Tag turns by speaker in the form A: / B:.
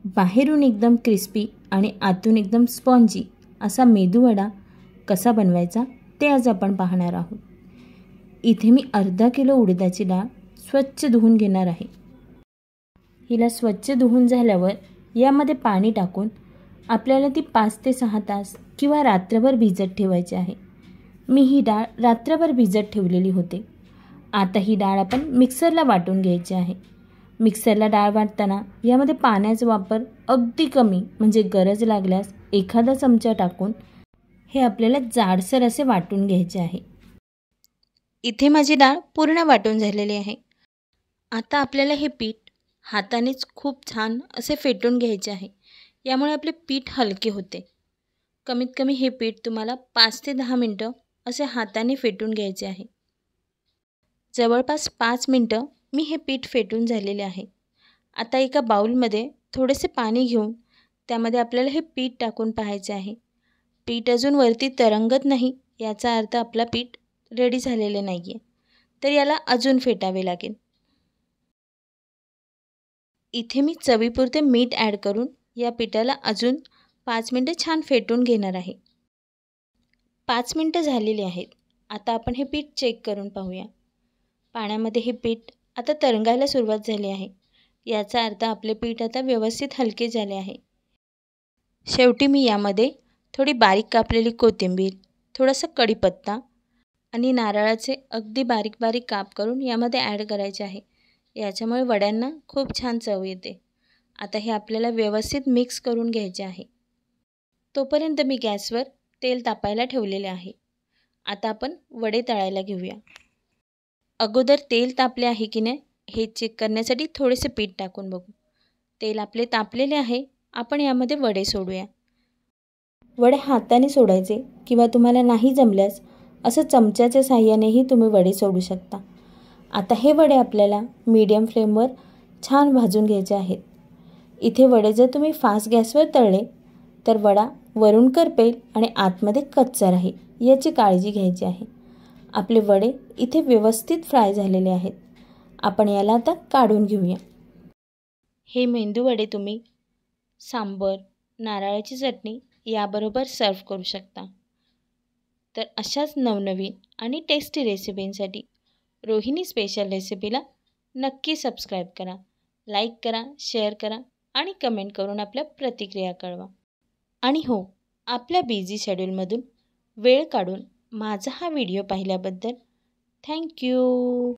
A: बाहेरून एकदम क्रिस्पी आणि आतून एकदम स्पॉन्जी असा मेदूवडा कसा बनवायचा ते आज आपण पाहणार आहोत। इथे मी अर्धा किलो उडदाची डाळ स्वच्छ धुवून घेणार आहे। हिला स्वच्छ धुवून झाल्यावर यामध्ये पाणी टाकून आपल्याला ती 5 ते 6 तास किंवा रात्रभर भिजत ठेवायची आहे। मी ही डाळ रात्रभर भिजत ठेवलेली होते। आता ही डाळ आपण मिक्सरला वाटून घ्यायची आहे। मिक्सरला डाळ वाटताना यामध्ये पाण्याचा वापर अगदी कमी, म्हणजे गरज लागल्यास एखादा चमचा टाकून हे आपल्याला जाडसर असे वाटून घ्यायचे आहे। इथे माझी डाळ पूर्ण वाटून झालेली आहे। आता आपल्याला हे पीठ हातानेच खूप छान असे फेटून घ्यायचे आहे। यामुळे आपले पीठ हलके होते। कमीत कमी हे पीठ तुम्हाला 5 ते 10 मिनिटं असे हाताने फेटून घ्यायचे आहे। जवळपास 5 मिनिटं मी हे पीठ फेटून झालेले आहे। आता एका बाउलमध्ये थोडेसे पाणी घेऊन त्यामध्ये आपल्याला हे पीठ टाकून पाहायचे आहे। पीठ अजून वरती तरंगत नाही, याचा अर्थ आपला पीठ रेडी झालेले नाही आहे, तर याला अजून फेटावे लागेल। इथे मी चवीपुरते मीठ ॲड करून या पिठाला अजून 5 मिनिटं छान फेटून घेणार आहे। 5 मिनिटं झालेली आहेत। आता आपण हे पीठ चेक करून पाहूया। पाण्यामध्ये हे पीठ आता तरंगायला सुरुवात झाली आहे, याचा अर्थ आपले पीठ आता व्यवस्थित हलके झाले आहे। शेवटी मी यामध्ये थोडी बारीक कापलेली कोथिंबीर, थोडासा कढीपत्ता आणि नारळाचे अगदी बारीक बारीक काप करून यामध्ये ॲड करायचे आहे। याच्यामुळे वड्यांना खूप छान चव येते। आता हे आपल्याला व्यवस्थित मिक्स करून घ्यायचे आहे। तोपर्यंत मी गॅसवर तेल तापायला ठेवलेले आहे। आता आपण वडे तळायला घेऊया। अगोदर तेल तापले आहे की नाही हे चेक करण्यासाठी थोडेसे पीठ टाकून बघू। तेल आपले तापलेले आहे। आपण यामध्ये वडे सोडूया। वडे हाताने सोडायचे किंवा तुम्हाला नाही जमल्यास असं चमच्याच्या साहाय्यानेही तुम्ही वडे सोडू शकता। आता हे वडे आपल्याला मीडियम फ्लेमवर छान भाजून घ्यायचे आहेत। इथे वडे जर तुम्ही फास्ट गॅसवर तळले तर वडा वरून करपेल आणि आतमध्ये कच्चा राहील, याची काळजी घ्यायची आहे। आपले वडे इथे व्यवस्थित फ्राय झालेले आहेत। आपण याला आता काढून घेऊया। हे मेंदू वडे तुम्ही सांबर, नारळाची चटणी याबरोबर सर्व करू शकता। तर अशाच नवनवीन आणि टेस्टी रेसिपींसाठी रोहिणी स्पेशल रेसिपीला नक्की सबस्क्राईब करा, लाईक करा, शेअर करा आणि कमेंट करून आपल्या प्रतिक्रिया कळवा। आणि हो, आपल्या बिझी शेड्यूलमधून वेळ काढून माझा हा व्हिडिओ पाहिल्याबद्दल थँक्यू।